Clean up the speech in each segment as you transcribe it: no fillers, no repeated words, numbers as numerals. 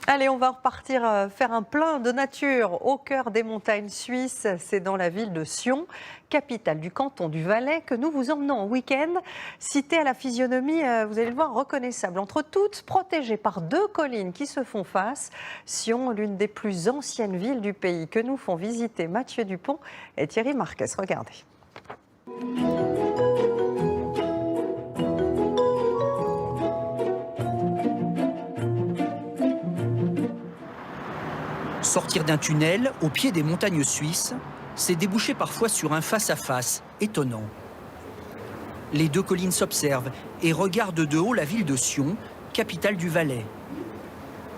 Allez, on va repartir faire un plein de nature au cœur des montagnes suisses. C'est dans la ville de Sion, capitale du canton du Valais, que nous vous emmenons en week-end. Cité à la physionomie, vous allez le voir, reconnaissable. Entre toutes, protégées par deux collines qui se font face. Sion, l'une des plus anciennes villes du pays, que nous font visiter Mathieu Dupont et Thierry Marquez. Regardez. Sortir d'un tunnel au pied des montagnes suisses, c'est déboucher parfois sur un face-à-face étonnant. Les deux collines s'observent et regardent de haut la ville de Sion, capitale du Valais.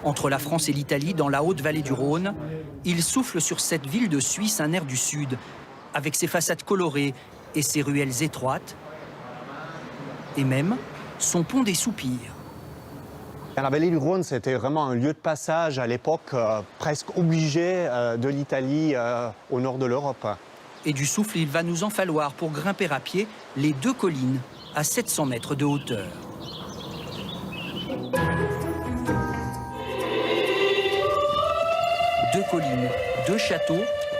Entre la France et l'Italie, dans la haute vallée du Rhône, il souffle sur cette ville de Suisse un air du Sud, avec ses façades colorées et ses ruelles étroites, et même son pont des Soupirs. La vallée du Rhône, c'était vraiment un lieu de passage à l'époque presque obligé de l'Italie au nord de l'Europe. Et du souffle, il va nous en falloir pour grimper à pied les deux collines à 700 mètres de hauteur. Deux collines, deux châteaux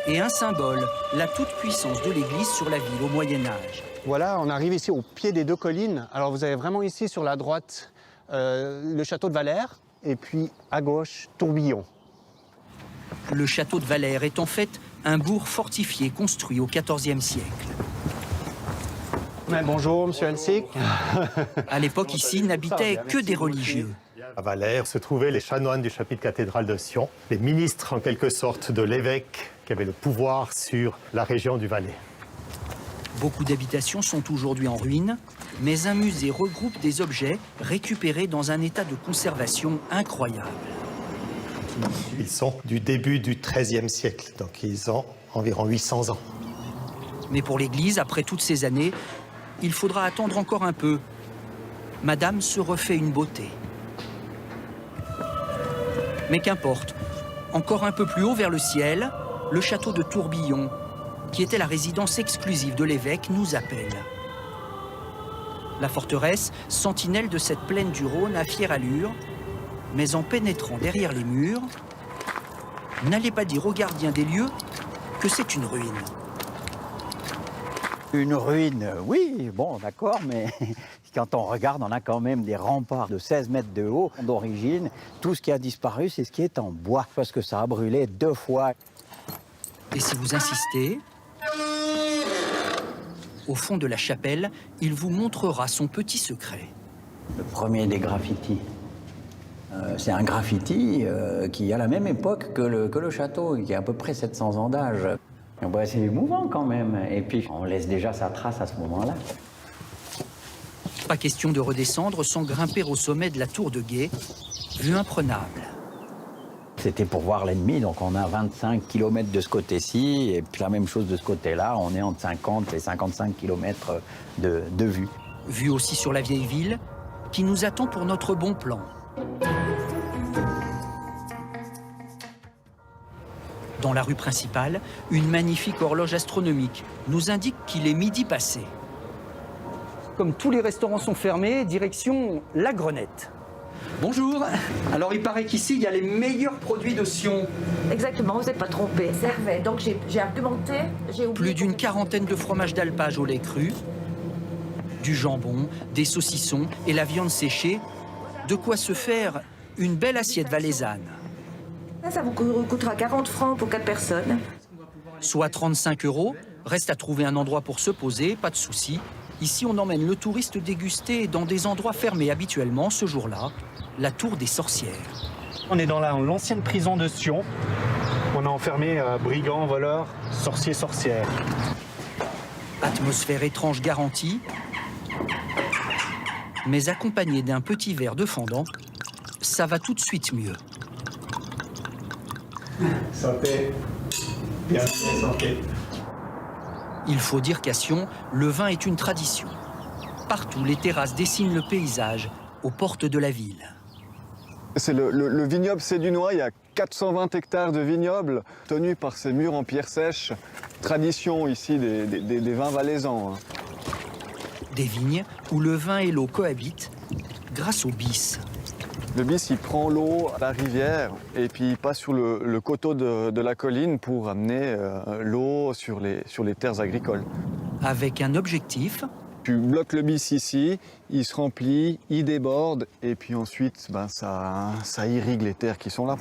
et un symbole, la toute-puissance de l'Église sur la ville au Moyen-Âge. Voilà, on arrive ici au pied des deux collines. Alors vous avez vraiment ici sur la droite le château de Valère et puis à gauche Tourbillon. Le château de Valère est en fait un bourg fortifié construit au XIVe siècle. Bonjour, monsieur Elsic. À l'époque, ici, n'habitaient que des religieux. À Valère se trouvaient les chanoines du chapitre cathédral de Sion, les ministres en quelque sorte de l'évêque qui avait le pouvoir sur la région du Valais. Beaucoup d'habitations sont aujourd'hui en ruine, mais un musée regroupe des objets récupérés dans un état de conservation incroyable. Ils sont du début du XIIIe siècle, donc ils ont environ 800 ans. Mais pour l'Église, après toutes ces années, il faudra attendre encore un peu. Madame se refait une beauté. Mais qu'importe, encore un peu plus haut vers le ciel, le château de Tourbillon, qui était la résidence exclusive de l'évêque, nous appelle. La forteresse, sentinelle de cette plaine du Rhône à fière allure, mais en pénétrant derrière les murs, n'allez pas dire aux gardiens des lieux que c'est une ruine. Une ruine, oui, bon, d'accord, mais quand on regarde, on a quand même des remparts de 16 mètres de haut. D'origine, tout ce qui a disparu, c'est ce qui est en bois, parce que ça a brûlé 2 fois. Et si vous insistez, au fond de la chapelle, il vous montrera son petit secret. Le premier des graffitis. C'est un graffiti qui est à la même époque que le château, qui a à peu près 700 ans d'âge. C'est émouvant quand même. Et puis, on laisse déjà sa trace à ce moment-là. Pas question de redescendre sans grimper au sommet de la tour de guet, vue imprenable. C'était pour voir l'ennemi, donc on a 25 km de ce côté-ci, et puis la même chose de ce côté-là, on est entre 50 et 55 km de vue. Vue aussi sur la vieille ville, qui nous attend pour notre bon plan. Dans la rue principale, une magnifique horloge astronomique nous indique qu'il est midi passé. Comme tous les restaurants sont fermés, direction La Grenette. Bonjour. Alors il paraît qu'ici, il y a les meilleurs produits de Sion. Exactement, vous n'êtes pas trompé. Servait. Donc j'ai argumenté, j'ai oublié. Plus d'une quarantaine de fromages d'alpage au lait cru, du jambon, des saucissons et la viande séchée. De quoi se faire une belle assiette valaisanne. Ça vous coûtera 40 francs pour 4 personnes. Soit 35 €. Reste à trouver un endroit pour se poser, pas de souci. Ici, on emmène le touriste déguster dans des endroits fermés habituellement ce jour-là, la tour des sorcières. On est dans l'ancienne prison de Sion. On a enfermé brigands, voleurs, sorciers, sorcières. Atmosphère étrange garantie, mais accompagné d'un petit verre de fendant, ça va tout de suite mieux. Santé. Bien, santé. Il faut dire qu'à Sion, le vin est une tradition. Partout, les terrasses dessinent le paysage, aux portes de la ville. C'est le vignoble sédunois, il y a 420 hectares de vignobles tenus par ces murs en pierre sèche. Tradition ici des vins valaisans. Des vignes où le vin et l'eau cohabitent grâce au bis. Le bis, il prend l'eau à la rivière et puis il passe sur le coteau de la colline pour amener l'eau sur les terres agricoles. Avec un objectif, Tu bloques le bis ici, il se remplit, il déborde et puis ensuite ça irrigue les terres qui sont là.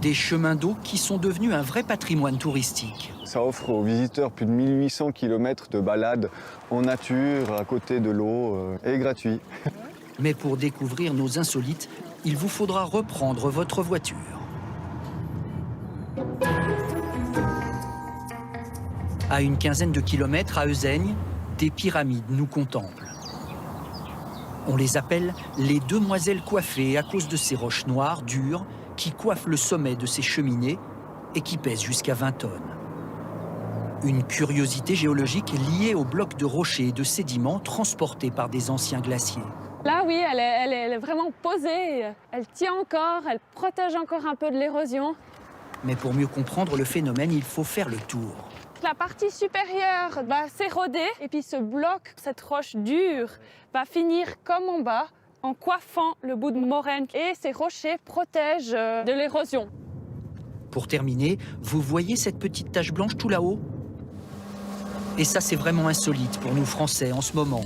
des chemins d'eau qui sont devenus un vrai patrimoine touristique. Ça offre aux visiteurs plus de 1800 km de balade en nature, à côté de l'eau, et gratuit. Mais pour découvrir nos insolites, il vous faudra reprendre votre voiture. À une quinzaine de kilomètres à Euzeigne, des pyramides nous contemplent. On les appelle les demoiselles coiffées à cause de ces roches noires, dures, qui coiffent le sommet de ces cheminées et qui pèsent jusqu'à 20 tonnes. Une curiosité géologique liée aux blocs de rochers et de sédiments transportés par des anciens glaciers. Là, oui, elle est vraiment posée. Elle tient encore, elle protège encore un peu de l'érosion. Mais pour mieux comprendre le phénomène, il faut faire le tour. La partie supérieure va s'éroder et puis ce bloc, cette roche dure, va finir comme en bas en coiffant le bout de moraine. Et ces rochers protègent de l'érosion. Pour terminer, vous voyez cette petite tache blanche tout là-haut? Et ça, c'est vraiment insolite pour nous Français en ce moment.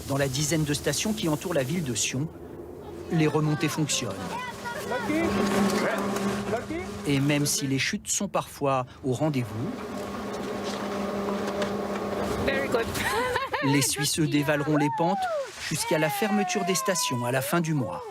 Dans la dizaine de stations qui entourent la ville de Sion, les remontées fonctionnent. Et même si les chutes sont parfois au rendez-vous, les Suisseux dévaleront les pentes jusqu'à la fermeture des stations à la fin du mois.